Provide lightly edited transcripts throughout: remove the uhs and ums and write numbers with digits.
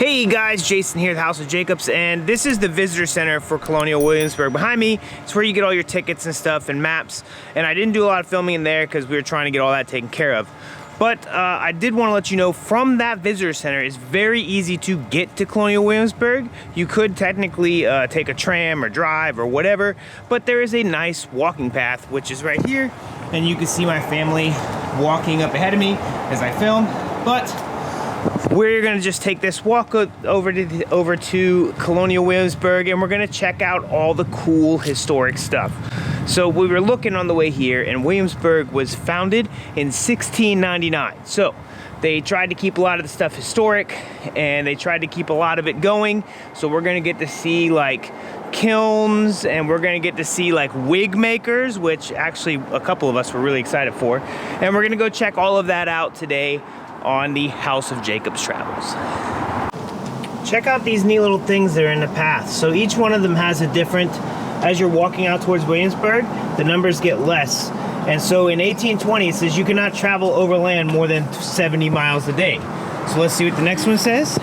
Hey guys, Jason here at the House of Jacobs, and this is the visitor center for Colonial Williamsburg. Behind me, it's where you get all your tickets and stuff and maps, and I didn't do a lot of filming in there because we were trying to get all that taken care of. But I did want to let you know, from that visitor center, it's very easy to get to Colonial Williamsburg. You could technically take a tram or drive or whatever, but there is a nice walking path, which is right here, and you can see my family walking up ahead of me as I film. But we're gonna just take this walk over to Colonial Williamsburg, and we're gonna check out all the cool historic stuff. So we were looking on the way here, and Williamsburg was founded in 1699. So they tried to keep a lot of the stuff historic, and they tried to keep a lot of it going. So we're gonna get to see like kilns, and we're gonna get to see like wig makers, which actually a couple of us were really excited for. And we're gonna go check all of that out today on the House of Jacobs Travels. Check out these neat little things that are in the path. So each one of them has a different, as you're walking out towards Williamsburg, the numbers get less. And so in 1820, it says you cannot travel overland more than 70 miles a day. So let's see what the next one says.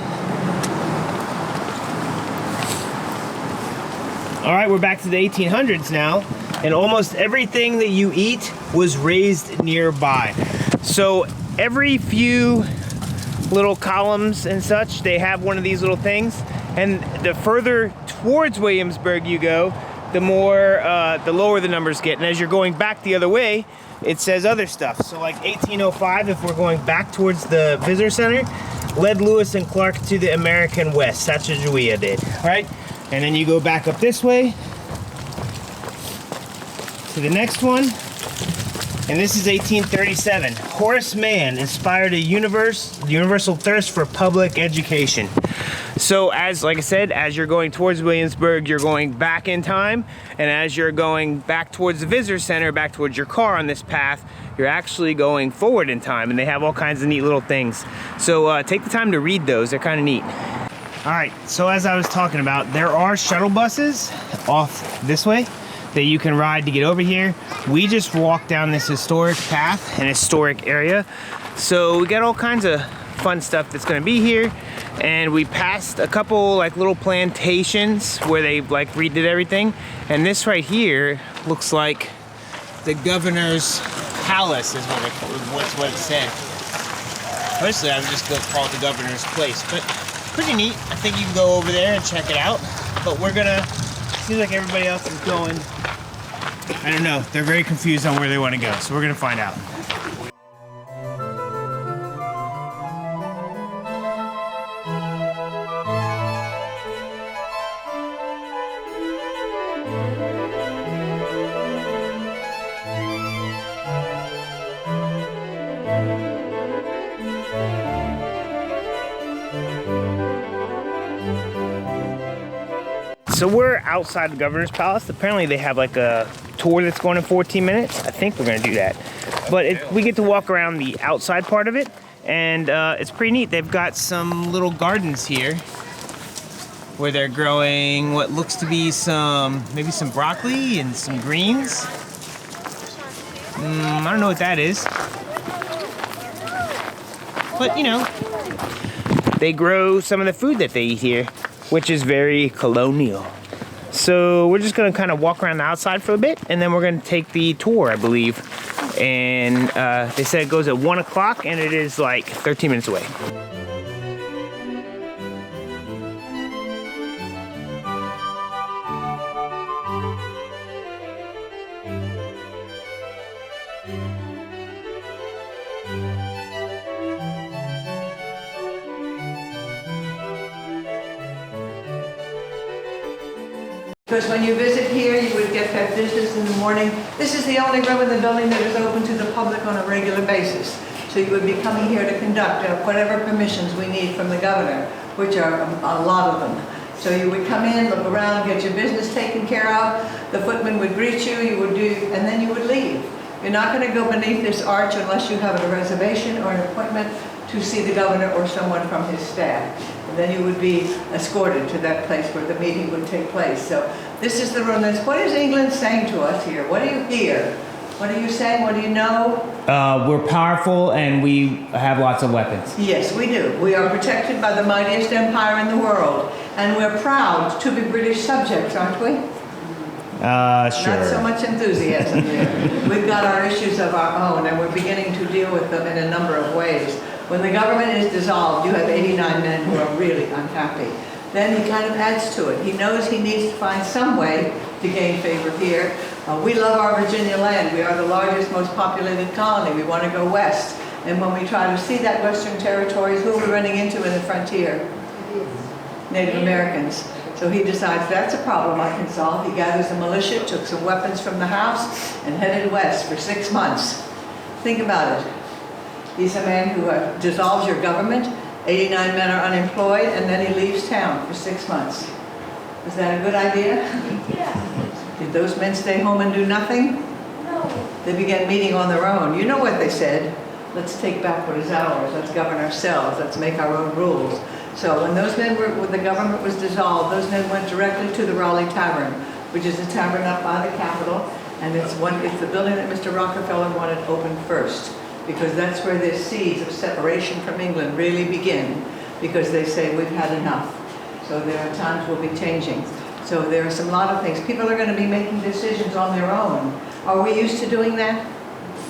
All right, we're back to the 1800s now, and almost everything that you eat was raised nearby. So every few little columns and such, they have one of these little things, and the further towards Williamsburg you go, the more, the lower the numbers get. And as you're going back the other way, it says other stuff. So like 1805, if we're going back towards the visitor center, led Lewis and Clark to the American West. Sacagawea did. All right, and then you go back up this way to the next one. And this is 1837. Horace Mann inspired a universal thirst for public education. So like I said, as you're going towards Williamsburg, you're going back in time. And as you're going back towards the visitor center, back towards your car on this path, you're actually going forward in time. And they have all kinds of neat little things. So take the time to read those, they're kind of neat. All right, so as I was talking about, there are shuttle buses off this way that you can ride to get over here. We just walked down this historic path, an historic area. So we got all kinds of fun stuff that's gonna be here. And we passed a couple like little plantations where they like redid everything. And this right here looks like the governor's palace is what it said. Personally, I would just go call it the governor's place, but pretty neat. I think you can go over there and check it out. But we're gonna, seems like everybody else is going, I don't know, they're very confused on where they want to go, so we're gonna find out. So we're outside the governor's palace. Apparently they have like a tour that's going in 14 minutes. I think we're gonna do that. But we get to walk around the outside part of it, and it's pretty neat. They've got some little gardens here where they're growing what looks to be maybe some broccoli and some greens. I don't know what that is. But you know, they grow some of the food that they eat here, which is very colonial. So we're just gonna kind of walk around the outside for a bit, and then we're gonna take the tour, I believe. And they said it goes at 1 o'clock, and it is like 13 minutes away. Because when you visit here, you would get that business in the morning. This is the only room in the building that is open to the public on a regular basis. So you would be coming here to conduct whatever permissions we need from the governor, which are a lot of them. So you would come in, look around, get your business taken care of. The footman would greet you, and then you would leave. You're not going to go beneath this arch unless you have a reservation or an appointment to see the governor or someone from his staff. And then you would be escorted to that place where the meeting would take place. So this is the room. What is England saying to us here? What do you hear What are you saying? What do you know? We're powerful and we have lots of weapons. Yes, we do. We are protected by the mightiest empire in the world. And we're proud to be British subjects, aren't we? Sure. Not so much enthusiasm there. We've got our issues of our own, and we're beginning to deal with them in a number of ways. When the government is dissolved, you have 89 men who are really unhappy. Then he kind of adds to it. He knows he needs to find some way to gain favor here. We love our Virginia land. We are the largest, most populated colony. We want to go west. And when we try to see that western territories, who are we running into in the frontier? Native Americans. So he decides that's a problem I can solve. He gathers a militia, took some weapons from the house, and headed west for 6 months. Think about it. He's a man who dissolves your government, 89 men are unemployed, and then he leaves town for 6 months. Is that a good idea? Yeah. Did those men stay home and do nothing? No. They began meeting on their own. You know what they said? Let's take back what is ours. Let's govern ourselves. Let's make our own rules. So when those men were, when the government was dissolved, those men went directly to the Raleigh Tavern, which is a tavern up by the Capitol, and it's the building that Mr. Rockefeller wanted open first, because that's where the seeds of separation from England really begin, because they say we've had enough. So there are times we'll be changing. So there are some lot of things. People are going to be making decisions on their own. Are we used to doing that?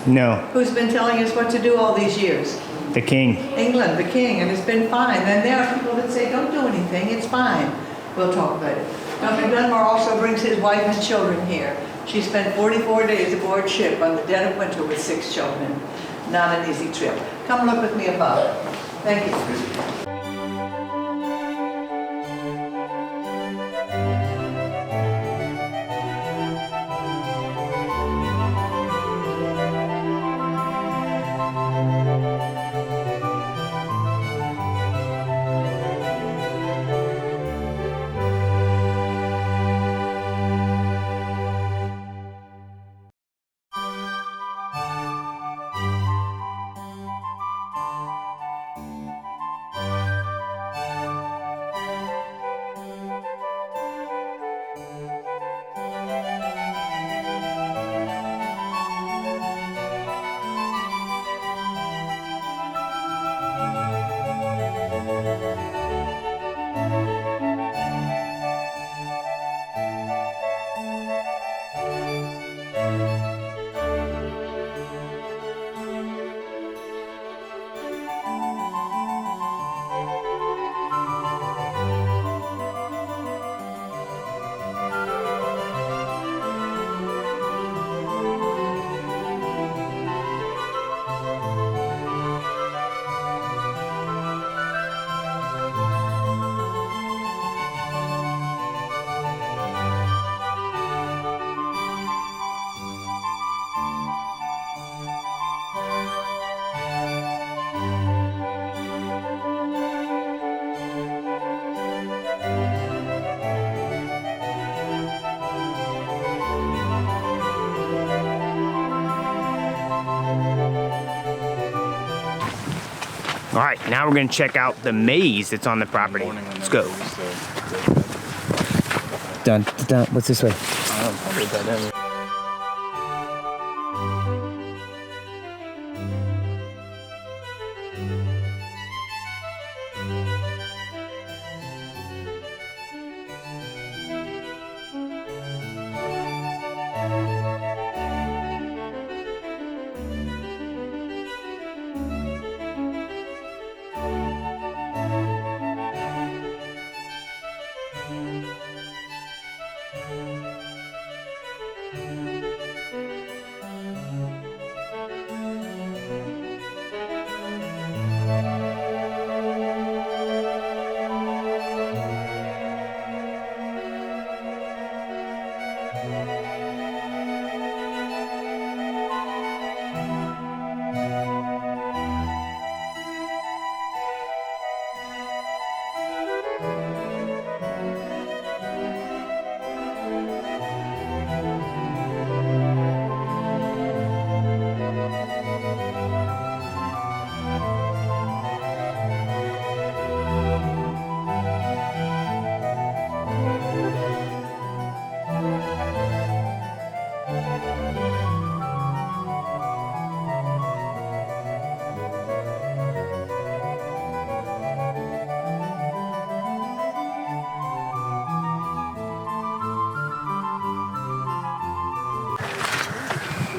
No. Who's been telling us what to do all these years? The king. England, the king, and it's been fine. Then there are people that say, don't do anything, it's fine. We'll talk about it. Dr. Dunmore also brings his wife and children here. She spent 44 days aboard ship on the dead of winter with 6 children. Not an easy trip. Come look with me above. Thank you. All right, now we're gonna check out the maze that's on the property. Let's go. Dun, dun, what's this way?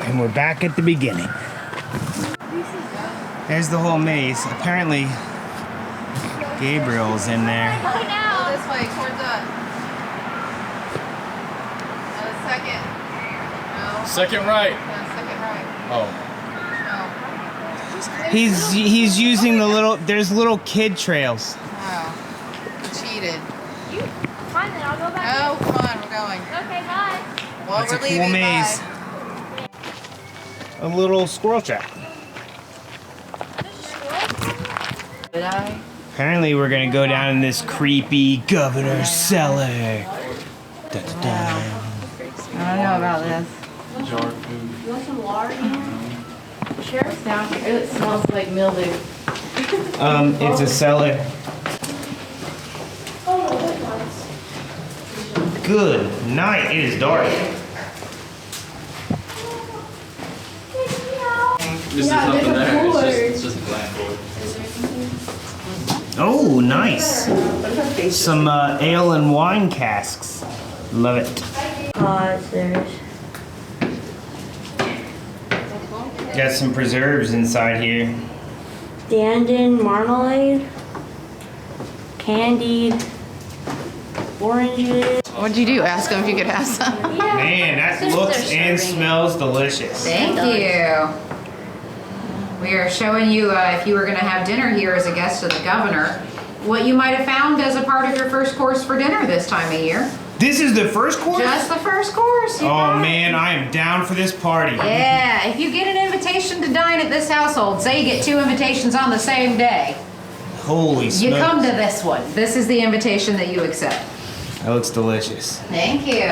And we're back at the beginning. There's the whole maze. Apparently, Gabriel's in there. Oh, no. This way, towards us. Second. No. Second right. No, second right. Oh. No. He's using the little, there's little kid trails. Oh. Cheated. You, fine then, I'll go back. Oh, come on, we're going. Okay, bye. Well, It's a we're cool leaving. maze. Bye. A little squirrel trap. Did I? Apparently we're gonna go down in this creepy governor's cellar. Da, da, da. I don't know about this. You want some water? Sheriff's down here. It smells like mildew. It's a cellar. Good night. It is dark. This is nothing there. It's just a blackboard. Oh, nice. Some ale and wine casks. Love it. There's. Got some preserves inside here. Dandin marmalade. Candied oranges. What'd you do? Ask them if you could have some. Man, that Just looks they're and serving. smells delicious. Thank you. We are showing you if you were going to have dinner here as a guest of the governor, what you might have found as a part of your first course for dinner this time of year. This is the first course? Just the first course. you Oh got it. man, I am down for this party. Yeah, if you get an invitation to dine at this household, say you get 2 invitations on the same day, Holy you smokes. come to this one. This is the invitation that you accept. That looks delicious. Thank you.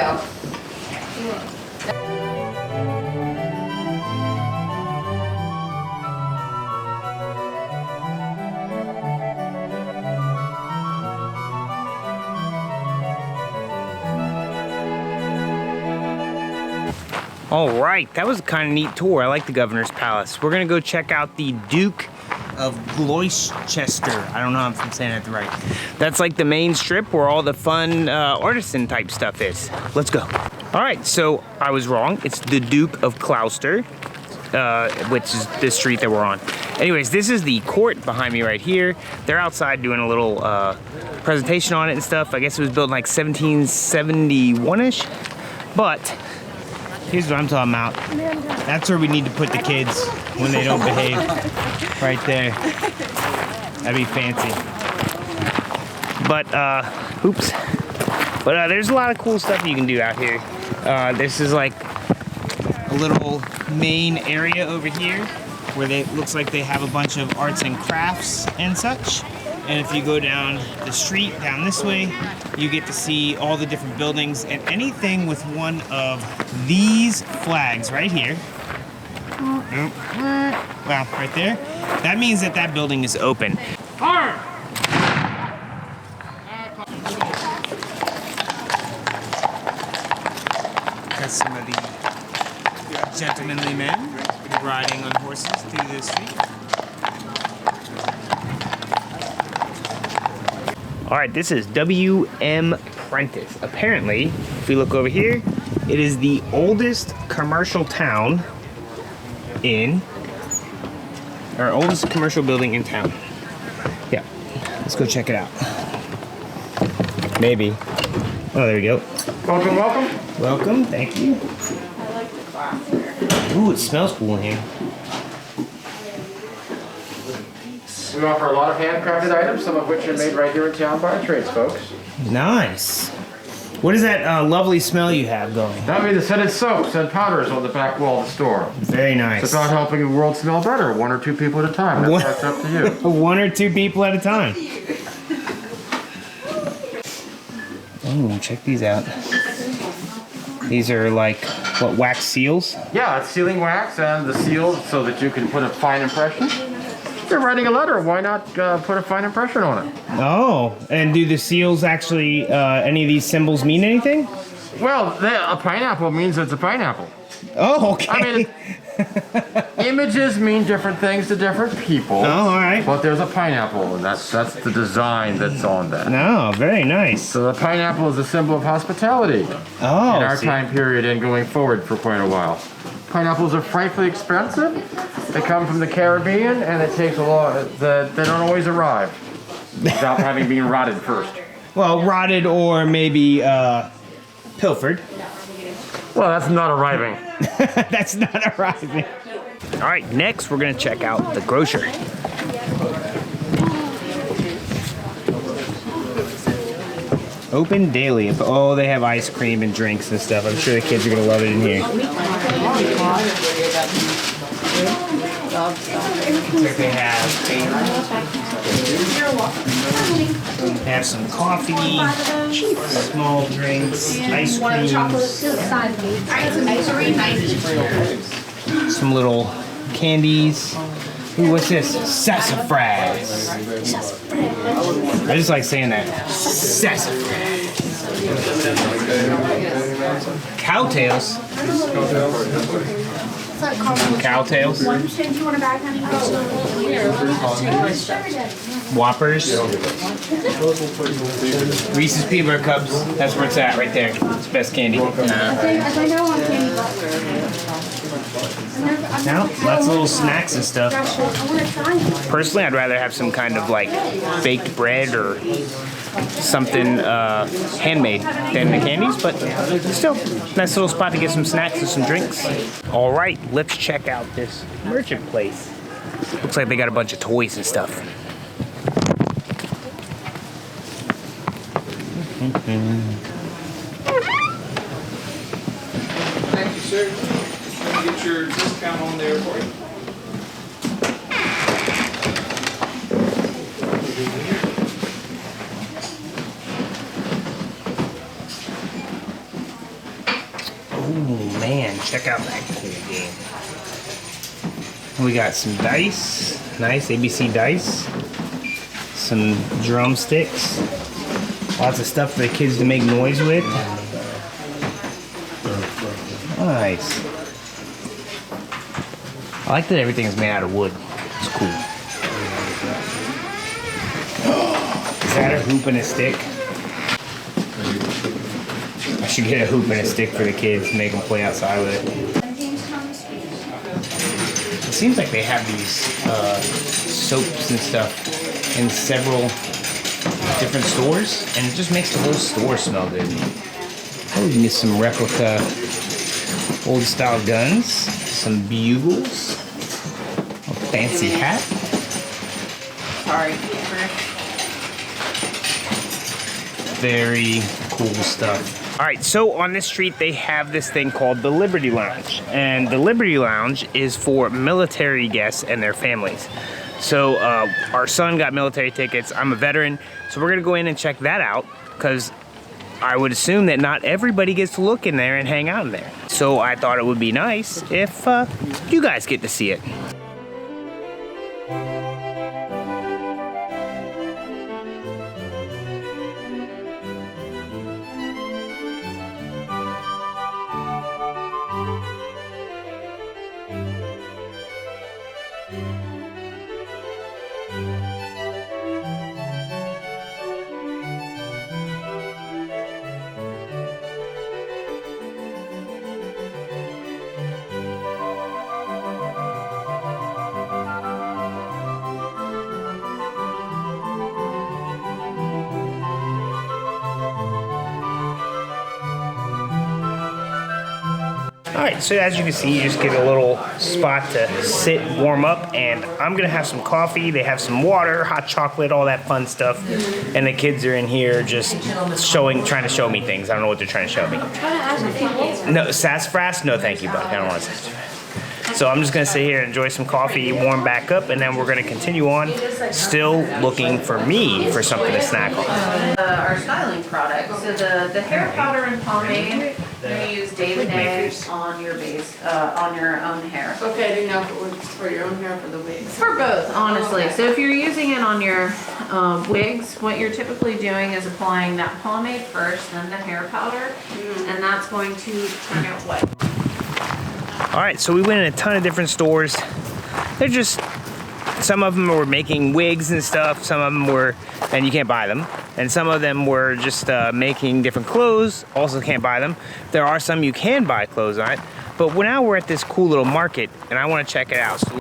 All right, that was a kind of neat tour. I like the governor's palace. We're gonna go check out the Duke of Gloucester. I don't know if I'm saying that right. That's like the main strip where all the fun artisan type stuff is. Let's go. All right, so I was wrong. It's the Duke of Gloucester, which is the street that we're on. Anyways, this is the court behind me right here. They're outside doing a little presentation on it and stuff. I guess it was built in like 1771-ish, but here's what I'm talking about. That's where we need to put the kids when they don't behave. Right there. That'd be fancy. But, oops. But there's a lot of cool stuff you can do out here. This is like a little main area over here where it looks like they have a bunch of arts and crafts and such. And if you go down the street, down this way, you get to see all the different buildings and anything with one of these flags right here. Well, right there. That means that that building is open. Got some of the gentlemanly men riding on horses through the street. All right, this is W.M. Prentice. Apparently, if we look over here, it is the oldest commercial town in, or oldest commercial building in town. Yeah, let's go check it out. Maybe. Oh, there we go. Welcome, welcome. Welcome, thank you. I like the glass here. Ooh, it smells cool in here. We offer a lot of handcrafted items, some of which are made right here in town by our tradesfolks. Nice. What is that lovely smell you have going? That would be the scented soaps and powders on the back wall of the store. Very It's nice. about helping the world smell better, 1 or 2 people at a time. What? That's up to you. 1 or 2 people at a time. Oh, check these out. These are like, what, wax seals? Yeah, it's sealing wax and the seal so that you can put a fine impression. If you're writing a letter, why not put a fine impression on it? Oh, and do the seals actually, any of these symbols mean anything? Well, a pineapple means it's a pineapple. Oh, okay. I mean, images mean different things to different people. Oh, all right. But there's a pineapple, and that's the design that's on that. No, very nice. So the pineapple is a symbol of hospitality Oh, in our see. time period and going forward for quite a while. Pineapples are frightfully expensive. They come from the Caribbean, and it takes a lot. They don't always arrive without having been rotted first. Well, rotted or maybe pilfered. Well, that's not arriving. That's not arriving. All right, next we're gonna check out the grocery. Open daily. Oh, they have ice cream and drinks and stuff. I'm sure the kids are gonna love it in here. Looks like they have some coffee, small drinks, ice cream, some little candies. Ooh, what's this? Sassafras. I just like saying that. Sassafras. Cowtails. Cowtails. Whoppers. Reese's peanut butter cups. That's where it's at right there. It's the best candy. Now, lots of little snacks and stuff. Personally, I'd rather have some kind of like baked bread or something handmade than the candies, but still, nice little spot to get some snacks and some drinks. All right, let's check out this merchant place. Looks like they got a bunch of toys and stuff. Thank you, sir. Get your discount on there for you. Oh man, check out that cool game. We got some dice, nice ABC dice, some drumsticks, lots of stuff for the kids to make noise with. Nice. I like that everything is made out of wood. It's cool. Is that a hoop and a stick? I should get a hoop and a stick for the kids and make them play outside with it. It seems like they have these soaps and stuff in several different stores, and it just makes the whole store smell good. Oh, you can get some replica old style guns, some bugles, a fancy hat. Sorry. Very cool stuff. All right, so on this street, they have this thing called the Liberty Lounge. And the Liberty Lounge is for military guests and their families. So our son got military tickets. I'm a veteran. So we're gonna go in and check that out, because I would assume that not everybody gets to look in there and hang out in there. So I thought it would be nice if you guys get to see it. All right, so as you can see, you just get a little spot to sit, warm up, and I'm gonna have some coffee. They have some water, hot chocolate, all that fun stuff. And the kids are in here just trying to show me things. I don't know what they're trying to show me. No, sassafras? No, thank you, bud. I don't want sassafras. So I'm just gonna sit here, enjoy some coffee, warm back up, and then we're gonna continue on, still looking for me for something to snack on. Our styling products. So the hair powder and pomade, you're gonna use Day and Day on your base, on your own hair. Okay, I didn't know if it was for your own hair or for the wigs. For both, honestly. So if you're using it on your wigs, what you're typically doing is applying that pomade first, then the hair powder, and that's going to turn out wet. All right, so we went in a ton of different stores. They're just, some of them were making wigs and stuff, some of them were, and you can't buy them. And some of them were just making different clothes, also can't buy them. There are some you can buy clothes on it, But now we're at this cool little market, and I want to check it out. So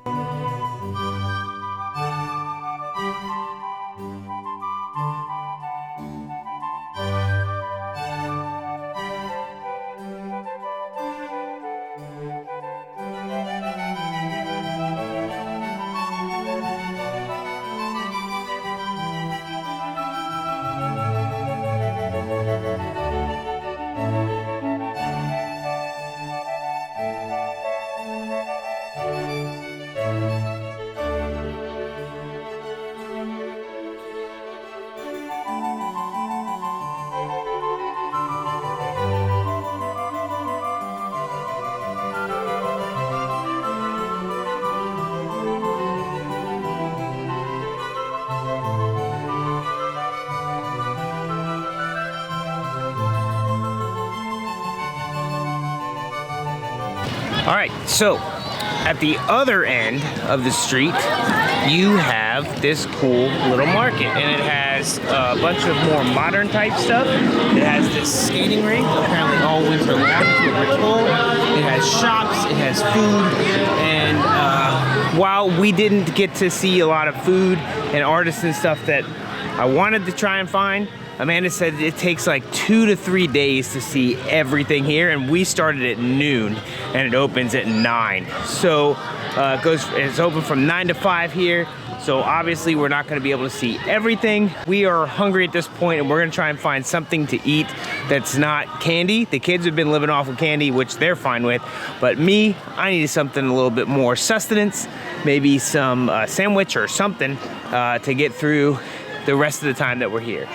all right, so at the other end of the street, you have this cool little market, and it has a bunch of more modern type stuff. It has this skating rink, apparently all winter long, is what we're told. It has shops, it has food, and while we didn't get to see a lot of food and artisan stuff that I wanted to try and find, Amanda said it takes like 2 to 3 days to see everything here, and we started at noon and it opens at 9. So it's open from 9 to 5 here. So obviously we're not gonna be able to see everything. We are hungry at this point, and we're gonna try and find something to eat that's not candy. The kids have been living off of candy, which they're fine with. But me, I needed something a little bit more sustenance, maybe some sandwich or something to get through the rest of the time that we're here.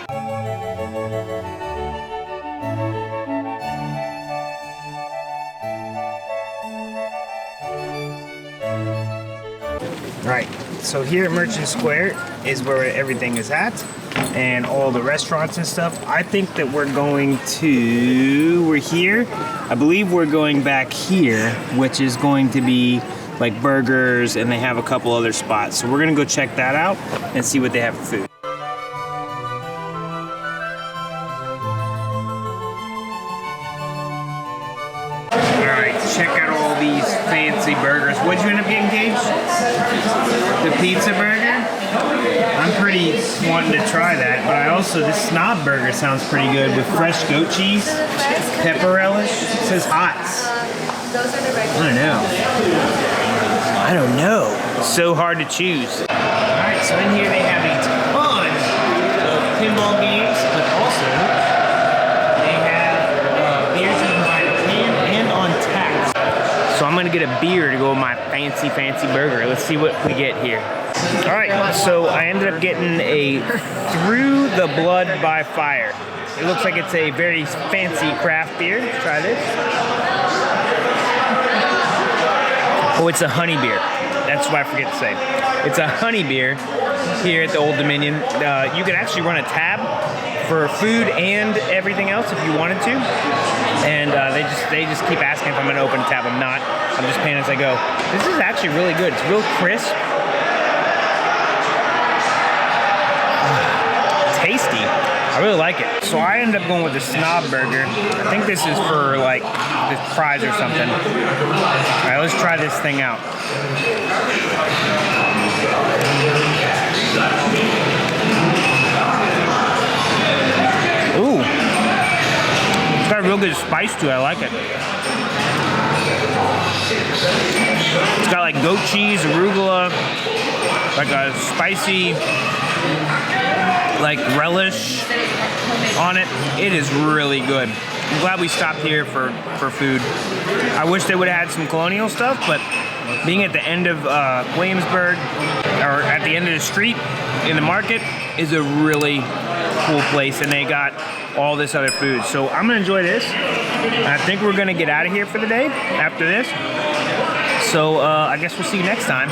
Right, so here at Merchant Square is where everything is at, and all the restaurants and stuff. I think that we're here. I believe we're going back here, which is going to be like burgers, and they have a couple other spots. So we're gonna go check that out and see what they have for food. All right, check out all these fancy burgers. What'd you end up getting, Gage? The pizza burger? I'm pretty wanting to try that, but I also, this snob burger sounds pretty good with fresh goat cheese, pepper relish. It says hots. Those are the regular. I don't know. It's so hard to choose. All right, so in here they have a ton of pinball games, but also they have beers you can buy in a can and on tap. So I'm gonna get a beer to go with my fancy burger. Let's see what we get here. All right, so I ended up getting a Through the Blood by Fire. It looks like it's a very fancy craft beer. Let's try this. Oh, it's a honey beer. That's what I forget to say. It's a honey beer here at the Old Dominion. You can actually run a tab for food and everything else if you wanted to. And they just keep asking if I'm gonna open a tab. I'm not. I'm just paying as I go. This is actually really good. It's real crisp. Tasty. I really like it. So I ended up going with the Snob Burger. I think this is for like the fries or something. All right, let's try this thing out. Ooh. It's got a real good spice to it. I like it. It's got like goat cheese, arugula, like a spicy like relish on it. It is really good. I'm glad we stopped here for food. I wish they would have had some Colonial stuff, but being at the end of Williamsburg, or at the end of the street in the market, is a really cool place, and they got all this other food. So I'm gonna enjoy this. I think we're gonna get out of here for the day after this. So I guess we'll see you next time.